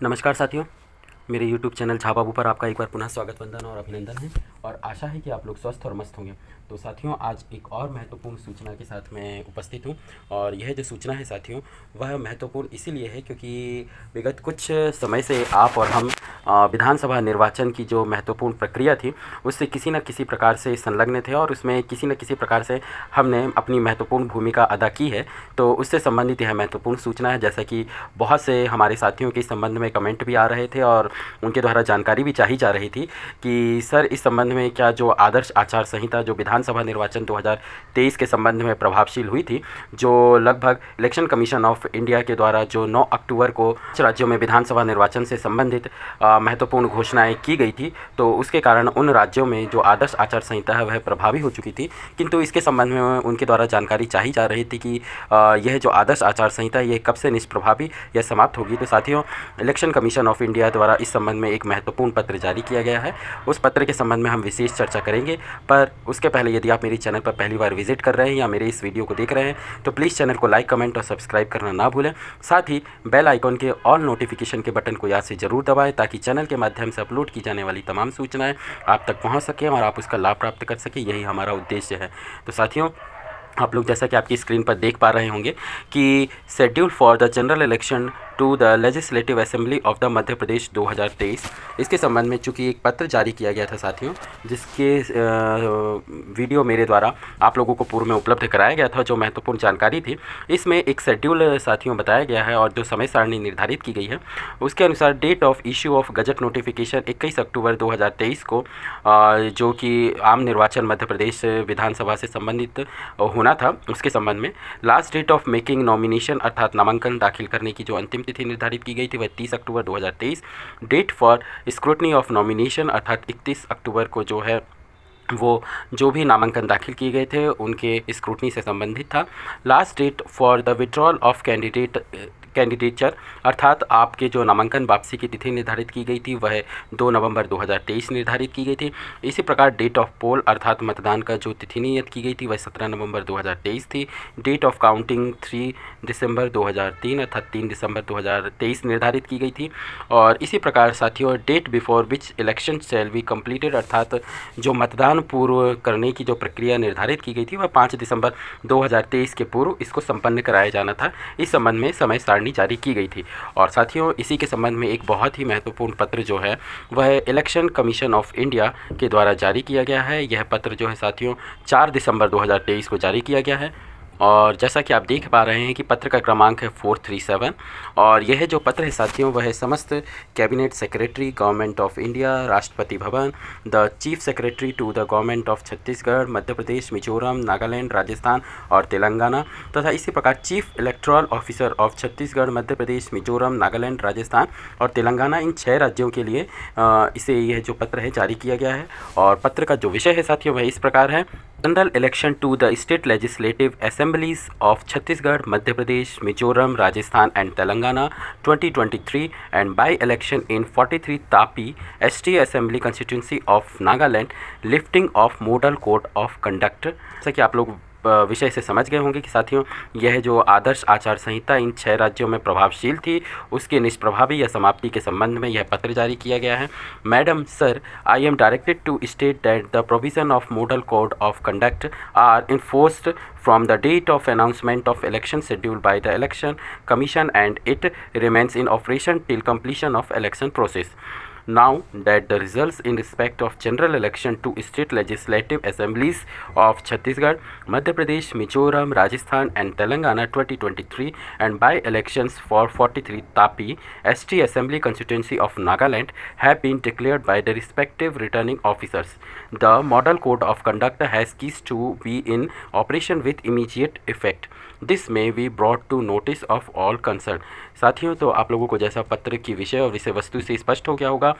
नमस्कार साथियों, मेरे YouTube चैनल झा बाबू पर आपका एक बार पुनः स्वागत, वंदन और अभिनंदन है और आशा है कि आप लोग स्वस्थ और मस्त होंगे। तो साथियों, आज एक और महत्वपूर्ण सूचना के साथ मैं उपस्थित हूं और यह जो सूचना है साथियों, वह महत्वपूर्ण इसीलिए है क्योंकि विगत कुछ समय से आप और हम विधानसभा निर्वाचन की जो महत्वपूर्ण प्रक्रिया थी उससे किसी न किसी प्रकार से संलग्न थे और उसमें किसी न किसी प्रकार से हमने अपनी महत्वपूर्ण भूमिका अदा की है। तो उससे संबंधित यह महत्वपूर्ण सूचना है। जैसा कि बहुत से हमारे साथियों के संबंध में कमेंट भी आ रहे थे और उनके द्वारा जानकारी भी चाही जा रही थी कि सर इस संबंध में क्या जो आदर्श आचार संहिता जो विधानसभा निर्वाचन 2023 के संबंध में प्रभावशील हुई थी, जो लगभग इलेक्शन कमीशन ऑफ इंडिया के द्वारा जो 9 अक्टूबर को राज्यों में विधानसभा निर्वाचन से संबंधित महत्वपूर्ण घोषणाएं की गई थी, तो उसके कारण उन राज्यों में जो आदर्श आचार संहिता है वह प्रभावी हो चुकी थी। किंतु इसके संबंध में उनके द्वारा जानकारी चाही जा रही थी कि यह जो आदर्श आचार संहिता ये कब से निष्प्रभावी या समाप्त होगी। तो साथियों, इलेक्शन कमीशन ऑफ इंडिया द्वारा इस संबंध में एक महत्वपूर्ण पत्र जारी किया गया है। उस पत्र के संबंध में हम विशेष चर्चा करेंगे, पर उसके पहले यदि आप मेरे चैनल पर पहली बार विजिट कर रहे हैं या मेरे इस वीडियो को देख रहे हैं तो प्लीज़ चैनल को लाइक, कमेंट और सब्सक्राइब करना ना भूलें। साथ ही बेल आइकॉन के ऑल नोटिफिकेशन के बटन को याद से ज़रूर दबाएं ताकि चैनल के माध्यम से अपलोड की जाने वाली तमाम सूचनाएं आप तक पहुंच सकें और आप उसका लाभ प्राप्त कर सकें। यही हमारा उद्देश्य है। तो साथियों, आप लोग जैसा कि आपकी स्क्रीन पर देख पा रहे होंगे कि schedule for the general election to the legislative assembly of the Madhya Pradesh 2023, इसके संबंध में चूँकि एक पत्र जारी किया गया था साथियों, जिसके वीडियो मेरे द्वारा आप लोगों को पूर्व में उपलब्ध कराया गया था। जो महत्वपूर्ण जानकारी थी इसमें एक शेड्यूल साथियों बताया गया है और जो समय सारणी निर्धारित की गई है उसके अनुसार date of issue of gazette notification 21 अक्टूबर 2023 को, जो कि आम निर्वाचन मध्य प्रदेश विधानसभा से संबंधित होना था, उसके संबंध में last date of making nomination अर्थात नामांकन दाखिल करने की जो अंतिम तिथि निर्धारित की गई थी वह 30 अक्टूबर 2023। Date for scrutiny of nomination अर्थात 31 अक्टूबर को जो है वो जो भी नामांकन दाखिल किए गए थे उनके स्क्रूटनी से संबंधित था। Last date for the withdrawal of candidature अर्थात आपके जो नामांकन वापसी की तिथि निर्धारित की गई थी वह 2 नवंबर 2023 निर्धारित की गई थी। इसी प्रकार डेट ऑफ पोल अर्थात मतदान का जो तिथि नियत की गई थी वह 17 नवंबर 2023 थी। डेट ऑफ काउंटिंग 3 दिसंबर 2003 अर्थात 3 दिसंबर 2023 निर्धारित की गई थी। और इसी प्रकार साथियों, date before which election shall be completed अर्थात जो मतदान पूर्व करने की जो प्रक्रिया निर्धारित की गई थी वह 5 दिसंबर 2023 के पूर्व इसको संपन्न कराया जाना था। इस संबंध में समय सारणी जारी की गई थी। और साथियों, इसी के संबंध में एक बहुत ही महत्वपूर्ण पत्र जो है वह इलेक्शन कमीशन ऑफ इंडिया के द्वारा जारी किया गया है। यह पत्र जो है साथियों 4 दिसंबर 2023 को जारी किया गया है और जैसा कि आप देख पा रहे हैं कि पत्र का क्रमांक है 437 और यह जो पत्र है साथियों वह समस्त cabinet secretary government of India, Rashtrapati Bhavan, the chief secretary to the government of Chhattisgarh, Madhya Pradesh, Mizoram, Nagaland, Rajasthan और तेलंगाना तथा इसी प्रकार chief electoral officer of Chhattisgarh, Madhya Pradesh, Mizoram, Nagaland, Rajasthan और तेलंगाना, इन 6 राज्यों के लिए इसे यह जो पत्र है जारी किया गया है। और पत्र का जो विषय है साथियों वह इस प्रकार है: general election to the state legislative assemblies of Chhattisgarh, Madhya Pradesh, Mizoram, Rajasthan and Telangana 2023 and by-election in 43 Tapi ST Assembly constituency of Nagaland, lifting of model code of conduct। जैसा कि आप लोग विषय से समझ गए होंगे कि साथियों यह जो आदर्श आचार संहिता इन 6 राज्यों में प्रभावशील थी उसके निष्प्रभावी या समाप्ति के संबंध में यह पत्र जारी किया गया है। Madam sir, I am directed to state that the provision of model code of conduct are enforced from the date of announcement of election scheduled by the election commission and it remains in operation till completion of election process. Now that the results in respect of general election to state legislative assemblies of Chhattisgarh, Madhya Pradesh, Mizoram, Rajasthan and Telangana 2023 and by-elections for 43 Tapi ST Assembly constituency of Nagaland have been declared by the respective returning officers. The model code of conduct has ceased to be in operation with immediate effect. This may be brought to notice of all concerned। साथियों, तो आप लोगों को जैसा पत्र की विषय और विषय वस्तु से स्पष्ट हो गया होगा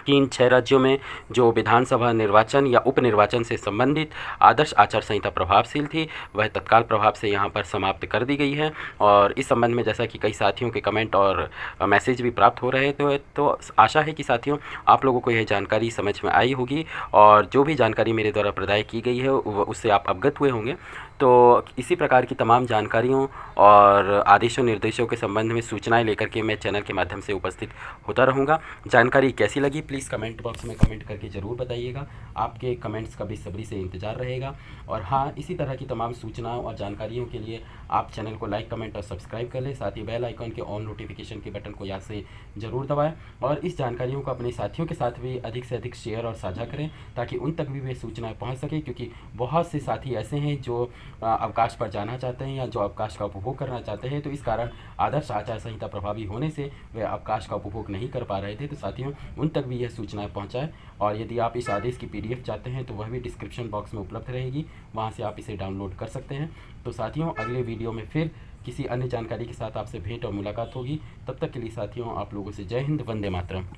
कि इन 6 राज्यों में जो विधानसभा निर्वाचन या उपनिर्वाचन से संबंधित आदर्श आचार संहिता प्रभावशील थी वह तत्काल प्रभाव से यहाँ पर समाप्त कर दी गई है। और इस संबंध में जैसा कि कई साथियों के कमेंट और मैसेज भी प्राप्त हो रहे थे, तो आशा है कि साथियों आप लोगों को यह जानकारी समझ में आई होगी और जो भी जानकारी मेरे द्वारा प्रदान की गई है उससे आप अवगत हुए होंगे। तो इसी प्रकार की तमाम जानकारियों और आदेशों निर्देशों के संबंध में सूचनाएं लेकर के मैं चैनल के माध्यम से उपस्थित होता रहूँगा। जानकारी कैसी लगी प्लीज़ कमेंट बॉक्स में कमेंट करके ज़रूर बताइएगा। आपके कमेंट्स का बेसब्री से इंतज़ार रहेगा। और हाँ, इसी तरह की तमाम सूचनाओं और जानकारियों के लिए आप चैनल को लाइक, कमेंट और सब्सक्राइब कर लें। साथ ही बेल आइकन के ऑन नोटिफिकेशन के बटन को याद से ज़रूर दबाएं और इस जानकारियों को अपने साथियों के साथ भी अधिक से अधिक शेयर और साझा करें ताकि उन तक भी वे सूचनाएं पहुंच सके, क्योंकि बहुत से साथी ऐसे हैं जो अवकाश पर जाना चाहते हैं या जो अवकाश का उपभोग करना चाहते हैं। तो इस कारण आदर्श आचार संहिता प्रभावी होने से वे अवकाश का उपभोग नहीं कर पा रहे थे। तो साथियों, उन तक भी यह सूचनाएं पहुंचाएं। और यदि आप इस आदेश की PDF चाहते हैं तो वह भी डिस्क्रिप्शन बॉक्स में उपलब्ध रहेगी, वहां से आप इसे डाउनलोड कर सकते हैं। तो साथियों, अगले वीडियो में फिर किसी अन्य जानकारी के साथ आपसे भेंट और मुलाकात होगी। तब तक के लिए साथियों, आप लोगों से जय हिंद, वंदे मातरम।